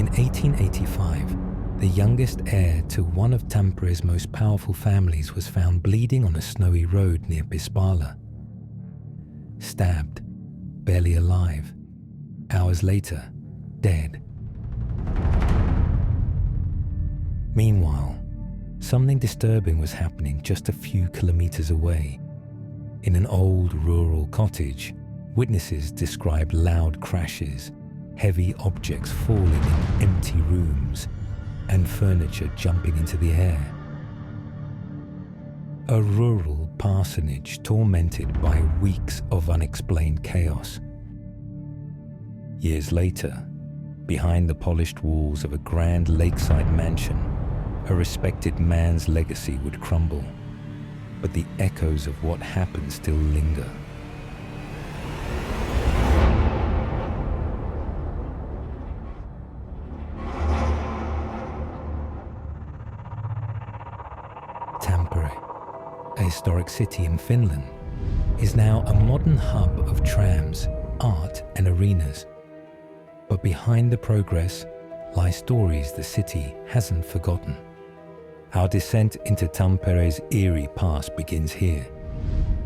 In 1885, the youngest heir to one of Tampere's most powerful families was found bleeding on a snowy road near Pispala. Stabbed, barely alive, hours later, dead. Meanwhile, something disturbing was happening just a few kilometers away. In an old rural cottage, witnesses described loud crashes, heavy objects falling in empty rooms, and furniture jumping into the air. A rural parsonage tormented by weeks of unexplained chaos. Years later, behind the polished walls of a grand lakeside mansion, a respected man's legacy would crumble, but the echoes of what happened still linger. Tampere, a historic city in Finland, is now a modern hub of trams, art and arenas. But behind the progress lie stories the city hasn't forgotten. Our descent into Tampere's eerie past begins here,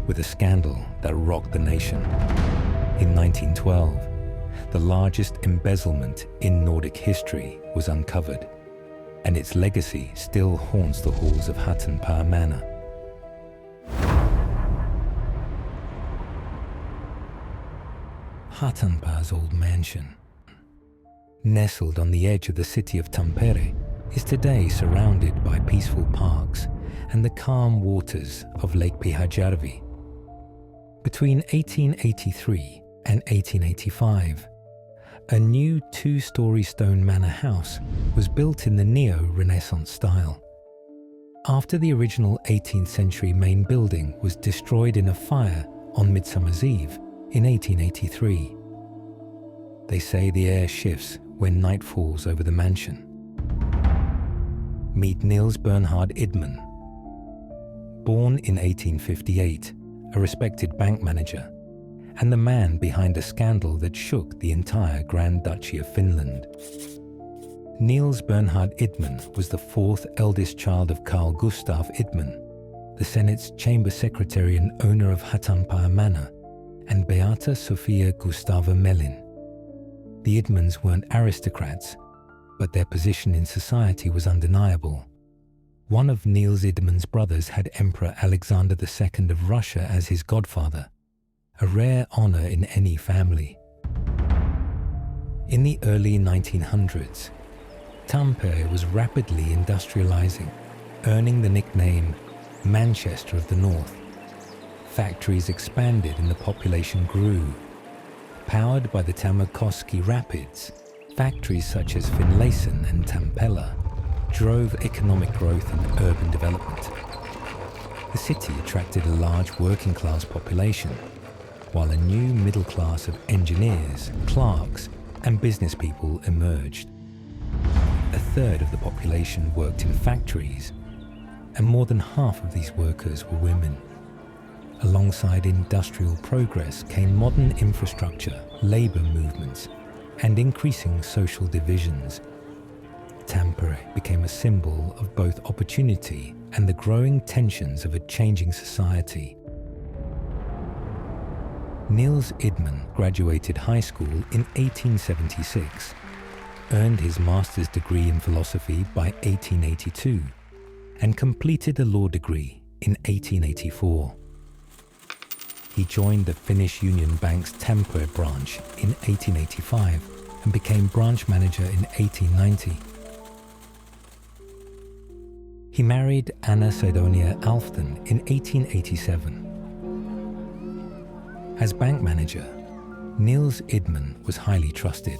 with a scandal that rocked the nation. In 1912, the largest embezzlement in Nordic history was uncovered, and its legacy still haunts the halls of Hatanpää Manor. Hatanpää's old mansion, nestled on the edge of the city of Tampere, is today surrounded by peaceful parks and the calm waters of Lake Pyhäjärvi. Between 1883 and 1885, a new two-story stone manor house was built in the neo-Renaissance style. After the original 18th century main building was destroyed in a fire on Midsummer's Eve in 1883. They say the air shifts when night falls over the mansion. Meet Nils Idman. Born in 1858, a respected bank manager, and the man behind a scandal that shook the entire Grand Duchy of Finland. Nils Idman was the fourth eldest child of Carl Gustaf Idman, the Senate's chamber secretary and owner of Hatanpää Manor, and Beata Sofia Gustava Mellin. The Idmans weren't aristocrats, but their position in society was undeniable. One of Nils Idman's brothers had Emperor Alexander II of Russia as his godfather, a rare honor in any family. In the early 1900s, Tampere was rapidly industrializing, earning the nickname Manchester of the North. Factories expanded and the population grew. Powered by the Tammerkoski Rapids, factories such as Finlayson and Tampella drove economic growth and urban development. The city attracted a large working-class population, while a new middle class of engineers, clerks, and business people emerged. A third of the population worked in factories, and more than half of these workers were women. Alongside industrial progress came modern infrastructure, labor movements, and increasing social divisions. Tampere became a symbol of both opportunity and the growing tensions of a changing society. Nils Idman graduated high school in 1876, earned his master's degree in philosophy by 1882, and completed a law degree in 1884. He joined the Finnish Union Bank's Tampere branch in 1885 and became branch manager in 1890. He married Anna Sidonia Alfton in 1887. As bank manager, Nils Idman was highly trusted.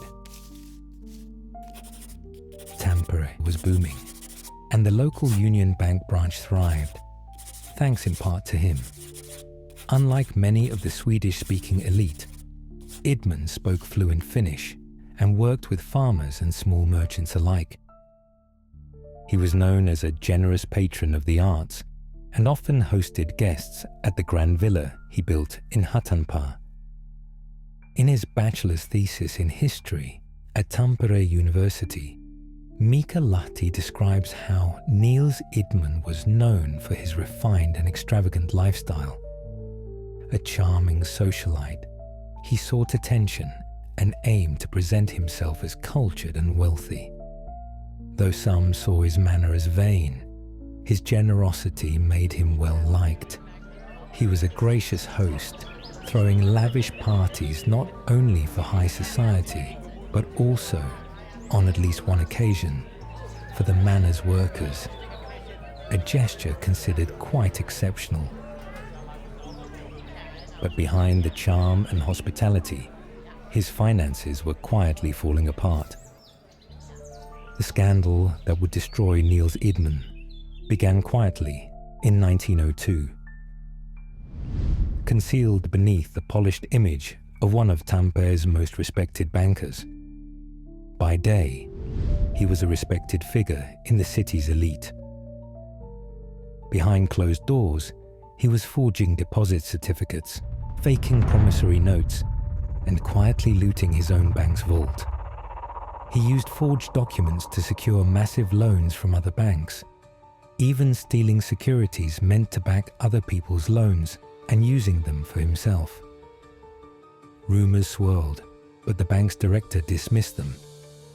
Tampere was booming, and the local Union Bank branch thrived, thanks in part to him. Unlike many of the Swedish-speaking elite, Idman spoke fluent Finnish and worked with farmers and small merchants alike. He was known as a generous patron of the arts and often hosted guests at the grand villa he built in Hatanpää. In his bachelor's thesis in history, at Tampere University, Mika Lahti describes how Nils Idman was known for his refined and extravagant lifestyle. A charming socialite, he sought attention and aimed to present himself as cultured and wealthy. Though some saw his manner as vain, his generosity made him well liked. He was a gracious host, throwing lavish parties not only for high society, but also, on at least one occasion, for the manor's workers, a gesture considered quite exceptional. But behind the charm and hospitality, his finances were quietly falling apart. The scandal that would destroy Nils Idman began quietly in 1902. Concealed beneath the polished image of one of Tampere's most respected bankers. By day, he was a respected figure in the city's elite. Behind closed doors, he was forging deposit certificates, faking promissory notes, and quietly looting his own bank's vault. He used forged documents to secure massive loans from other banks, even stealing securities meant to back other people's loans and using them for himself. Rumors swirled, but the bank's director dismissed them,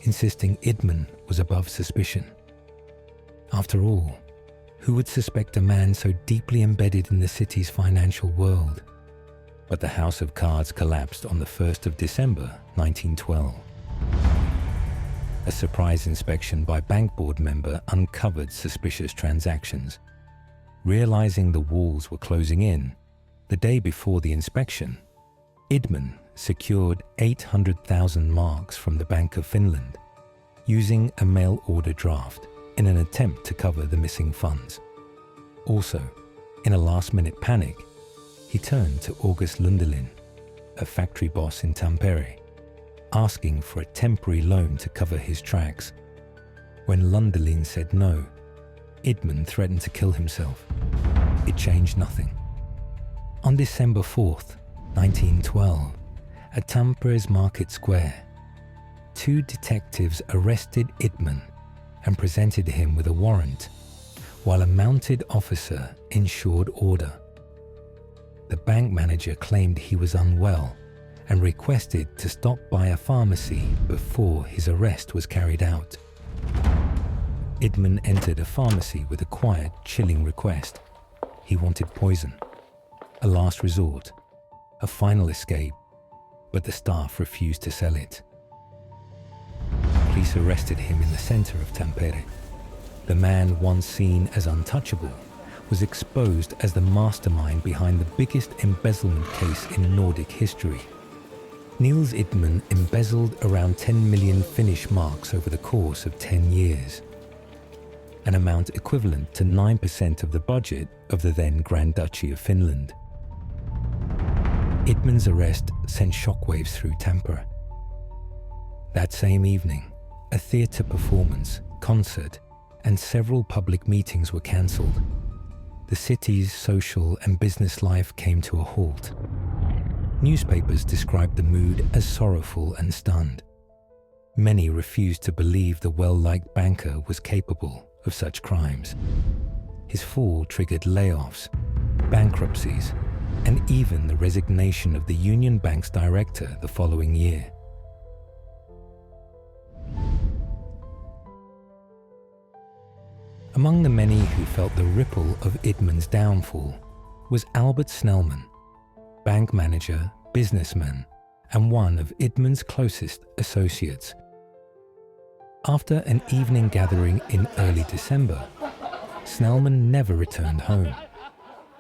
insisting Idman was above suspicion. After all, who would suspect a man so deeply embedded in the city's financial world? But the house of cards collapsed on the 1st of December, 1912. A surprise inspection by bank board member uncovered suspicious transactions. Realizing the walls were closing in, the day before the inspection, Idman secured 800,000 marks from the Bank of Finland, using a mail order draft in an attempt to cover the missing funds. Also, in a last-minute panic, he turned to August Lundelin, a factory boss in Tampere, asking for a temporary loan to cover his tracks. When Lundelin said no, Idman threatened to kill himself. It changed nothing. On December 4th, 1912, at Tampere's Market Square, 2 detectives arrested Idman and presented him with a warrant, while a mounted officer ensured order. The bank manager claimed he was unwell and requested to stop by a pharmacy before his arrest was carried out. Idman entered a pharmacy with a quiet, chilling request. He wanted poison, a last resort, a final escape, but the staff refused to sell it. Police arrested him in the center of Tampere. The man once seen as untouchable was exposed as the mastermind behind the biggest embezzlement case in Nordic history. Nils Idman embezzled around 10 million Finnish marks over the course of 10 years, an amount equivalent to 9% of the budget of the then Grand Duchy of Finland. Idman's arrest sent shockwaves through Tampere. That same evening, a theatre performance, concert, and several public meetings were cancelled. The city's social and business life came to a halt. Newspapers described the mood as sorrowful and stunned. Many refused to believe the well-liked banker was capable of such crimes. His fall triggered layoffs, bankruptcies, and even the resignation of the Union Bank's director the following year. Among the many who felt the ripple of Idman's downfall was Albert Snellman, bank manager, businessman, and one of Idman's closest associates. After an evening gathering in early December, Snellman never returned home.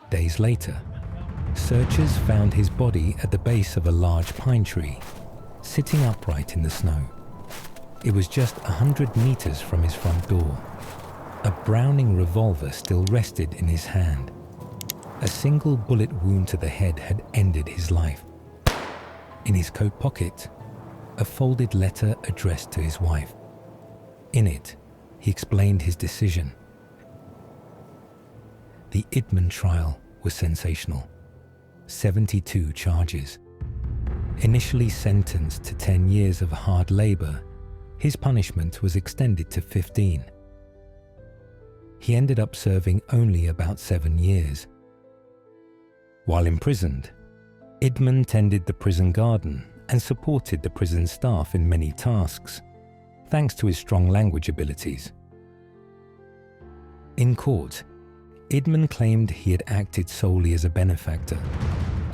Days later, searchers found his body at the base of a large pine tree, sitting upright in the snow. It was just 100 meters from his front door. A Browning revolver still rested in his hand. A single bullet wound to the head had ended his life. In his coat pocket, a folded letter addressed to his wife. In it, he explained his decision. The Idman trial was sensational. 72 charges. Initially sentenced to 10 years of hard labor his punishment was extended to 15. He ended up serving only about 7 years. While imprisoned, Idman tended the prison garden and supported the prison staff in many tasks, thanks to his strong language abilities. In court, Idman claimed he had acted solely as a benefactor,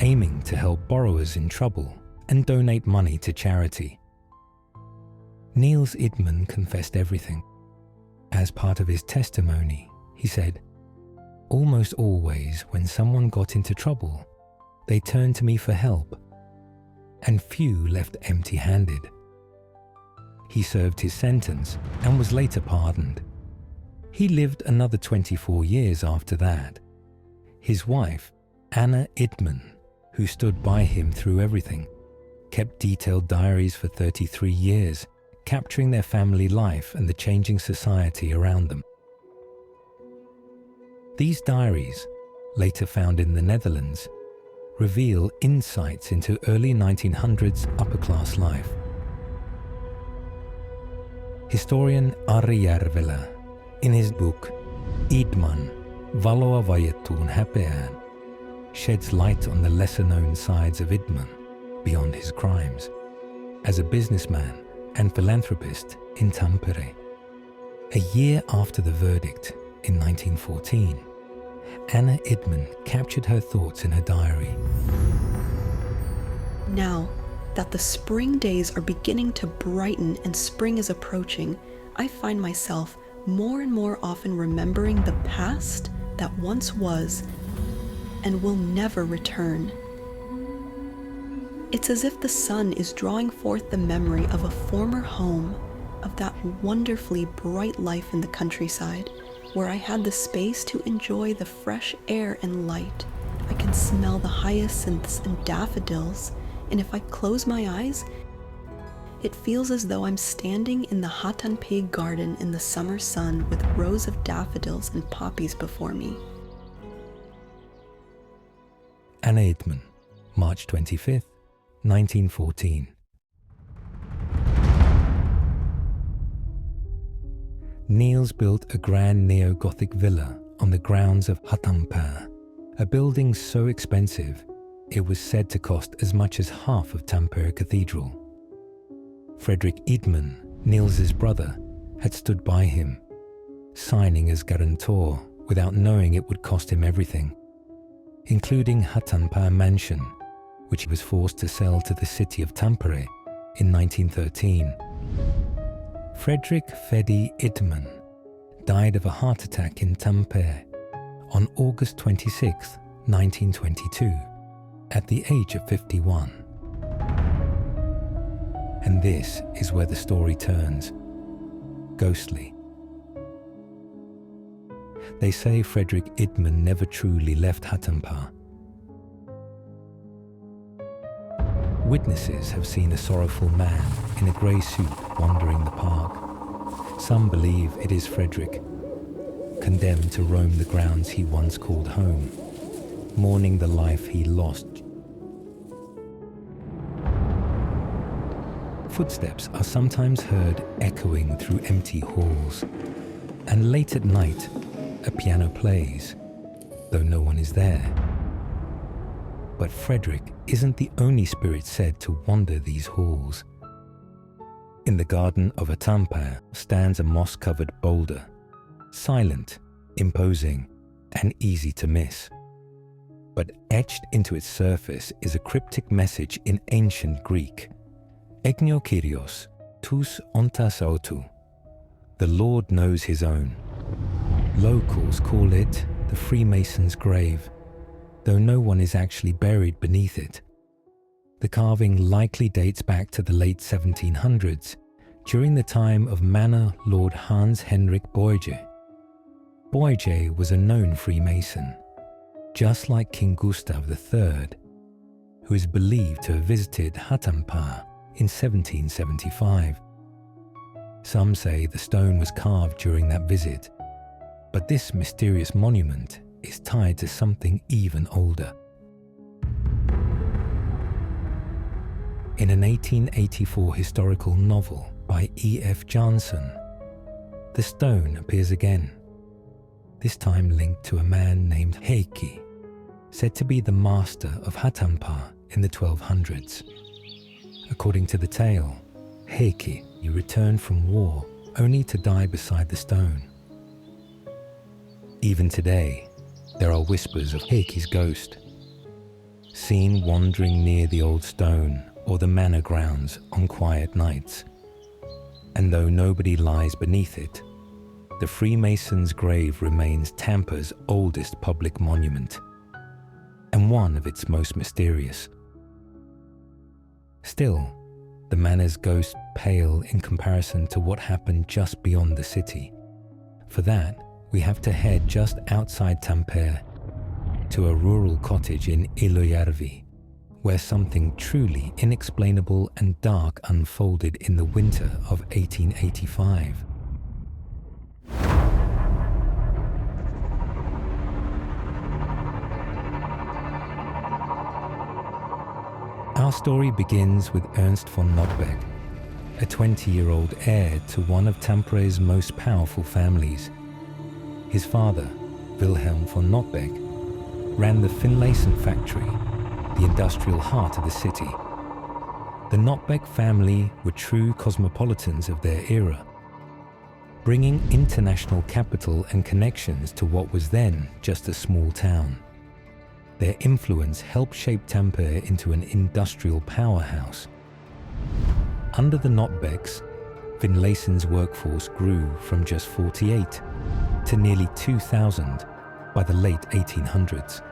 aiming to help borrowers in trouble and donate money to charity. Nils Idman confessed everything. As part of his testimony, he said, "Almost always when someone got into trouble, they turned to me for help, and few left empty-handed." He served his sentence and was later pardoned. He lived another 24 years after that. His wife, Anna Idman, who stood by him through everything, kept detailed diaries for 33 years, capturing their family life and the changing society around them. These diaries, later found in the Netherlands, reveal insights into early 1900s upper-class life. Historian Ari Järvelä, in his book Idman, Valoa vaiettuun häpeään, sheds light on the lesser-known sides of Idman beyond his crimes, as a businessman and philanthropist in Tampere. A year after the verdict, in 1914, Anna Idman captured her thoughts in her diary. Now that the spring days are beginning to brighten and spring is approaching, I find myself more and more often remembering the past that once was and will never return. It's as if the sun is drawing forth the memory of a former home, of that wonderfully bright life in the countryside, where I had the space to enjoy the fresh air and light. I can smell the hyacinths and daffodils, and if I close my eyes, it feels as though I'm standing in the Hatanpää garden in the summer sun with rows of daffodils and poppies before me. Anna Idman, March 25th, 1914. Nils built a grand neo-Gothic villa on the grounds of Hatanpää, a building so expensive it was said to cost as much as half of Tampere Cathedral. Fredrik Idman, Nils's brother, had stood by him, signing as guarantor without knowing it would cost him everything, including Hatanpää Mansion, which he was forced to sell to the city of Tampere in 1913. Fredrik Fedi Idman died of a heart attack in Tampere on August 26, 1922, at the age of 51. And this is where the story turns, ghostly. They say Fredrik Idman never truly left Hatanpää. Witnesses have seen a sorrowful man in a grey suit wandering the park. Some believe it is Fredrik, condemned to roam the grounds he once called home, mourning the life he lost. Footsteps are sometimes heard echoing through empty halls, and late at night, a piano plays, though no one is there. But Fredrik isn't the only spirit said to wander these halls. In the garden of Hatanpää stands a moss-covered boulder, silent, imposing, and easy to miss. But etched into its surface is a cryptic message in ancient Greek. Egnio Kyrios, tous ontas autou. The Lord knows his own. Locals call it the Freemason's grave, though no one is actually buried beneath it. The carving likely dates back to the late 1700s, during the time of Manor Lord Hans Henrik Borge. Borge was a known Freemason, just like King Gustav III, who is believed to have visited Hatanpää in 1775. Some say the stone was carved during that visit, but this mysterious monument is tied to something even older. In an 1884 historical novel by E.F. Jansson, the stone appears again, this time linked to a man named Heikki, said to be the master of Hatanpää in the 1200s. According to the tale, Heikki returned from war only to die beside the stone. Even today, there are whispers of Heikki's ghost, seen wandering near the old stone or the manor grounds on quiet nights. And though nobody lies beneath it, the Freemason's grave remains Tampere's oldest public monument, and one of its most mysterious. Still, the manor's ghost pale in comparison to what happened just beyond the city. For that, we have to head just outside Tampere to a rural cottage in Ilojärvi, where something truly inexplainable and dark unfolded in the winter of 1885. Our story begins with Ernst von Nottbeck, a 20-year-old heir to one of Tampere's most powerful families. His father, Wilhelm von Nottbeck, ran the Finlayson factory, the industrial heart of the city. The Nottbeck family were true cosmopolitans of their era, bringing international capital and connections to what was then just a small town. Their influence helped shape Tampere into an industrial powerhouse. Under the Nottbecks, Finlayson's workforce grew from just 48 to nearly 2,000 by the late 1800s.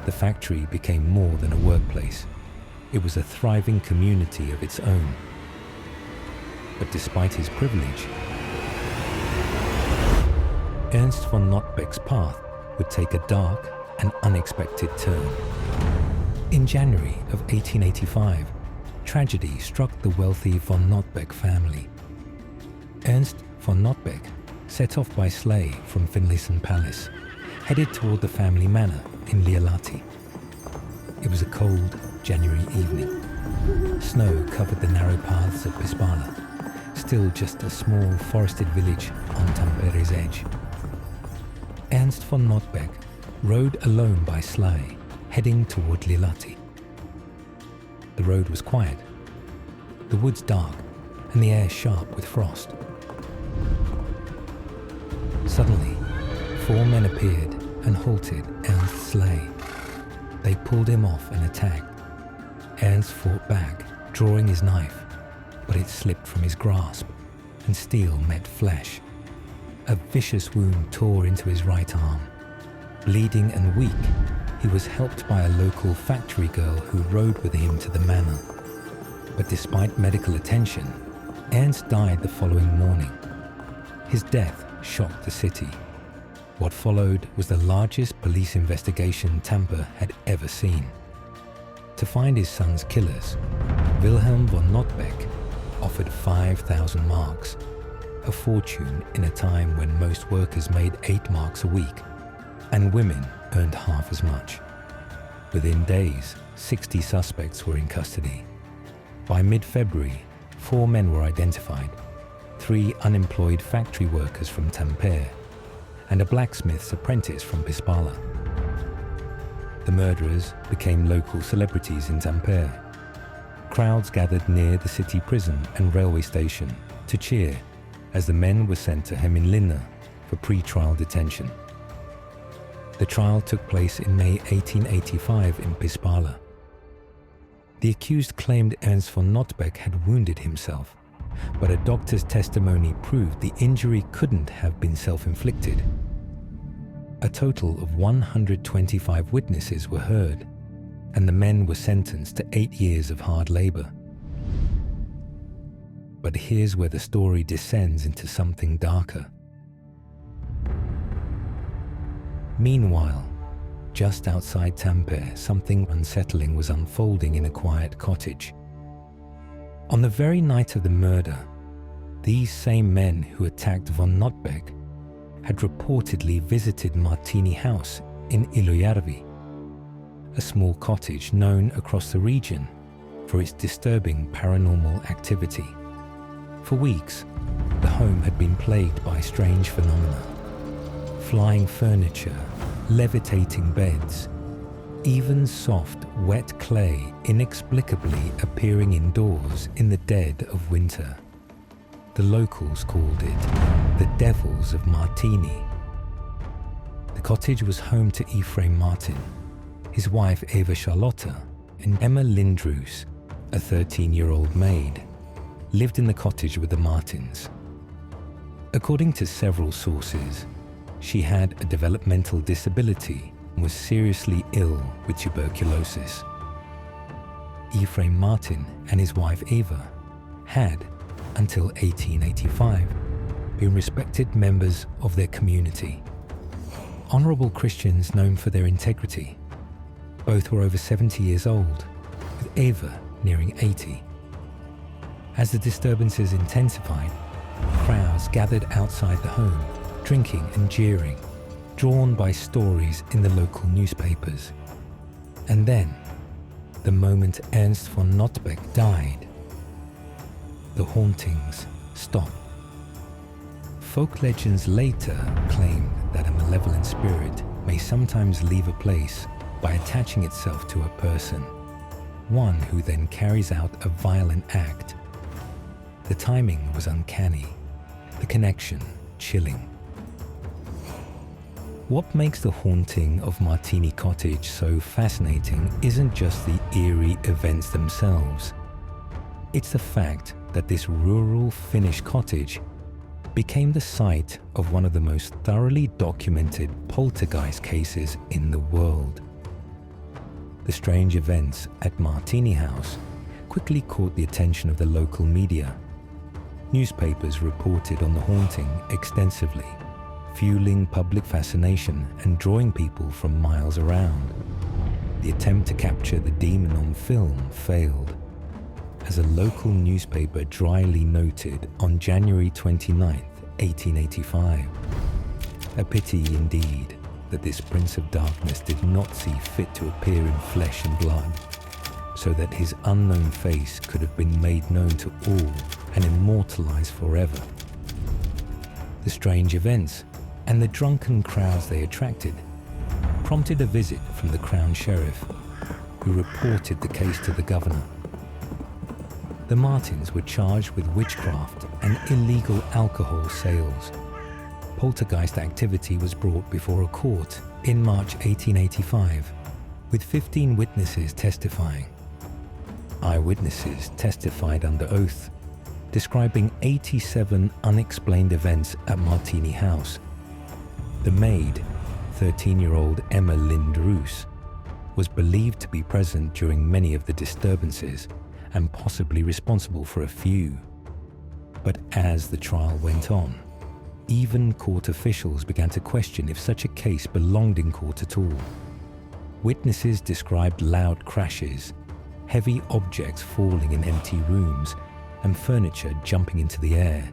The factory became more than a workplace. It was a thriving community of its own. But despite his privilege, Ernst von Nottbeck's path would take a dark and unexpected turn. In January of 1885, tragedy struck the wealthy von Nottbeck family. Ernst von Nottbeck set off by sleigh from Finlayson Palace, headed toward the family manor in Lielahti. It was a cold January evening. Snow covered the narrow paths of Pispala, still just a small forested village on Tampere's edge. Ernst von Nottbeck rode alone by sleigh, heading toward Lielahti. The road was quiet, the woods dark, and the air sharp with frost. Suddenly, 4 men appeared and halted Ernst's sleigh. They pulled him off and attacked. Ernst fought back, drawing his knife, but it slipped from his grasp, and steel met flesh. A vicious wound tore into his right arm. Bleeding and weak, he was helped by a local factory girl who rode with him to the manor. But despite medical attention, Ernst died the following morning. His death shocked the city. What followed was the largest police investigation Tampere had ever seen. To find his son's killers, Wilhelm von Nottbeck offered 5,000 marks, a fortune in a time when most workers made 8 marks a week, and women earned half as much. Within days, 60 suspects were in custody. By mid-February, 4 men were identified, 3 unemployed factory workers from Tampere, and a blacksmith's apprentice from Pispala. The murderers became local celebrities in Tampere. Crowds gathered near the city prison and railway station to cheer as the men were sent to Hämeenlinna for pre-trial detention. The trial took place in May 1885 in Pispala. The accused claimed Ernst von Nottbeck had wounded himself, but a doctor's testimony proved the injury couldn't have been self-inflicted. A total of 125 witnesses were heard, and the men were sentenced to 8 years of hard labor. But here's where the story descends into something darker. Meanwhile, just outside Tampere, something unsettling was unfolding in a quiet cottage. On the very night of the murder, these same men who attacked von Nottbeck had reportedly visited Martini House in Ilojärvi, a small cottage known across the region for its disturbing paranormal activity. For weeks, the home had been plagued by strange phenomena. Flying furniture, levitating beds, even soft, wet clay inexplicably appearing indoors in the dead of winter. The locals called it the Devils of Martini. The cottage was home to Ephraim Martin, his wife Eva Charlotta, and Emma Lindroos, a 13-year-old maid, lived in the cottage with the Martins. According to several sources, she had a developmental disability and was seriously ill with tuberculosis. Ephraim Martin and his wife Eva had, until 1885, been respected members of their community. Honourable Christians known for their integrity. Both were over 70 years old, with Eva nearing 80. As the disturbances intensified, crowds gathered outside the home, drinking and jeering, drawn by stories in the local newspapers. And then, the moment Ernst von Nottbeck died, the hauntings stopped. Folk legends later claimed that a malevolent spirit may sometimes leave a place by attaching itself to a person, one who then carries out a violent act. The timing was uncanny, the connection chilling. What makes the haunting of Martini Cottage so fascinating isn't just the eerie events themselves. It's the fact that this rural Finnish cottage became the site of one of the most thoroughly documented poltergeist cases in the world. The strange events at Martini House quickly caught the attention of the local media. Newspapers reported on the haunting extensively, fueling public fascination and drawing people from miles around. The attempt to capture the demon on film failed, as a local newspaper dryly noted on January 29, 1885. A pity indeed that this Prince of Darkness did not see fit to appear in flesh and blood, so that his unknown face could have been made known to all and immortalized forever. The strange events and the drunken crowds they attracted prompted a visit from the Crown Sheriff, who reported the case to the governor. The Martins were charged with witchcraft and illegal alcohol sales. Poltergeist activity was brought before a court in March 1885, with 15 witnesses testifying. Eyewitnesses testified under oath, describing 87 unexplained events at Martini House. The maid, 13-year-old Emma Lindroos, was believed to be present during many of the disturbances and possibly responsible for a few. But as the trial went on, even court officials began to question if such a case belonged in court at all. Witnesses described loud crashes, heavy objects falling in empty rooms, and furniture jumping into the air.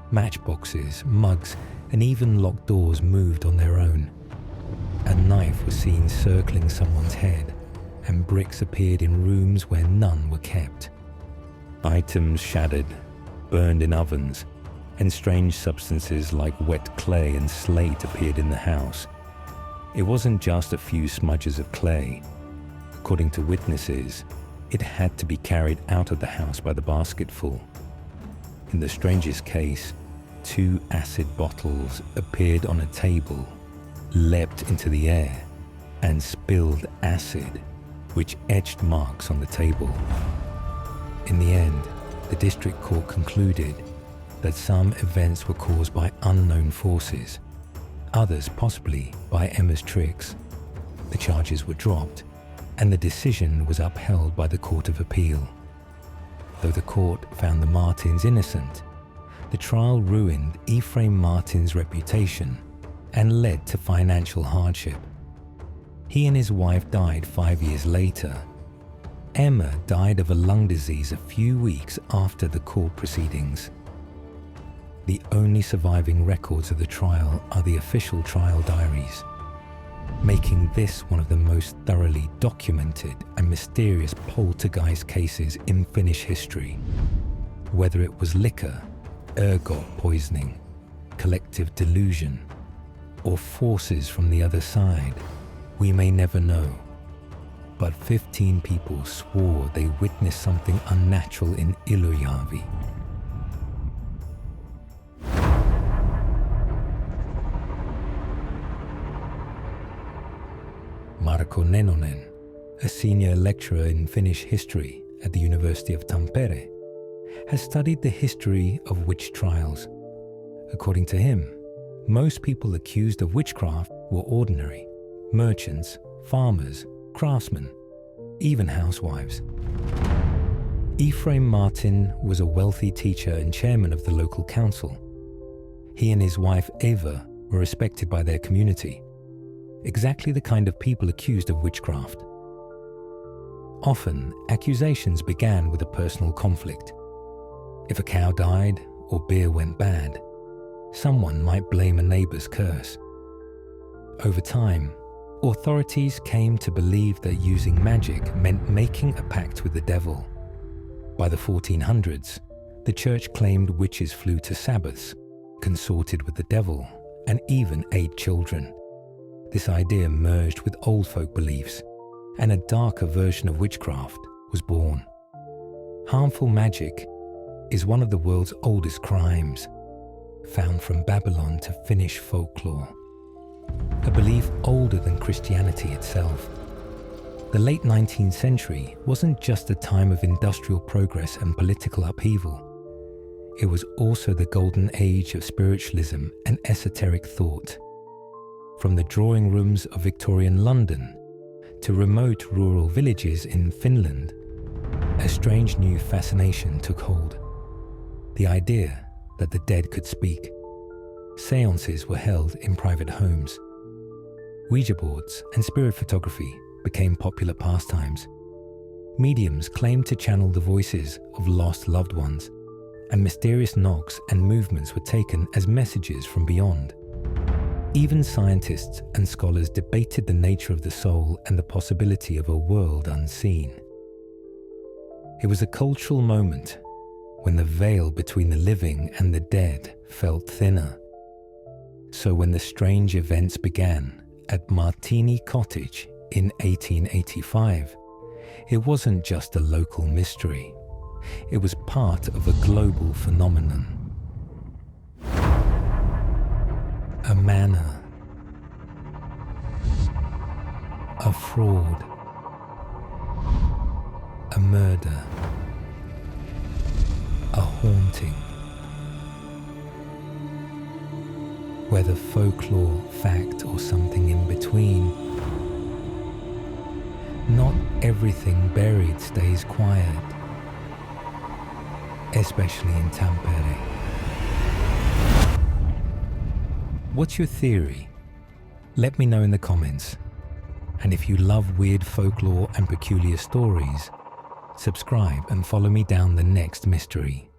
Matchboxes, mugs, and even locked doors moved on their own. A knife was seen circling someone's head, and bricks appeared in rooms where none were kept. Items shattered, burned in ovens, and strange substances like wet clay and slate appeared in the house. It wasn't just a few smudges of clay. According to witnesses, it had to be carried out of the house by the basketful. In the strangest case, 2 acid bottles appeared on a table, leapt into the air, and spilled acid, which etched marks on the table. In the end, the district court concluded that some events were caused by unknown forces, others possibly by Emma's tricks. The charges were dropped, and the decision was upheld by the Court of Appeal. Though the court found the Martins innocent, the trial ruined Ephraim Martin's reputation and led to financial hardship. He and his wife died 5 years later. Emma died of a lung disease a few weeks after the court proceedings. The only surviving records of the trial are the official trial diaries. making this one of the most thoroughly documented and mysterious poltergeist cases in Finnish history. Whether it was liquor, ergot poisoning, collective delusion, or forces from the other side, we may never know. But 15 people swore they witnessed something unnatural in Ilujärvi. Marko Nenonen, a senior lecturer in Finnish history at the University of Tampere, has studied the history of witch trials. According to him, most people accused of witchcraft were ordinary: merchants, farmers, craftsmen, even housewives. Ephraim Martin was a wealthy teacher and chairman of the local council. He and his wife Eva were respected by their community, exactly the kind of people accused of witchcraft. Often, accusations began with a personal conflict. If a cow died or beer went bad, someone might blame a neighbor's curse. Over time, authorities came to believe that using magic meant making a pact with the devil. By the 1400s, the church claimed witches flew to Sabbaths, consorted with the devil, and even ate children. This idea merged with old folk beliefs, and a darker version of witchcraft was born. Harmful magic is one of the world's oldest crimes, found from Babylon to Finnish folklore, a belief older than Christianity itself. The late 19th century wasn't just a time of industrial progress and political upheaval. It was also the golden age of spiritualism and esoteric thought. From the drawing rooms of Victorian London to remote rural villages in Finland, a strange new fascination took hold. The idea that the dead could speak. Seances were held in private homes. Ouija boards and spirit photography became popular pastimes. Mediums claimed to channel the voices of lost loved ones, and mysterious knocks and movements were taken as messages from beyond. Even scientists and scholars debated the nature of the soul and the possibility of a world unseen. It was a cultural moment when the veil between the living and the dead felt thinner. So when the strange events began at Martini Cottage in 1885, it wasn't just a local mystery. It was part of a global phenomenon. A manor, a fraud, a murder, a haunting. Whether folklore, fact, or something in between, not everything buried stays quiet, especially in Tampere. What's your theory? Let me know in the comments. And if you love weird folklore and peculiar stories, subscribe and follow me down the next mystery.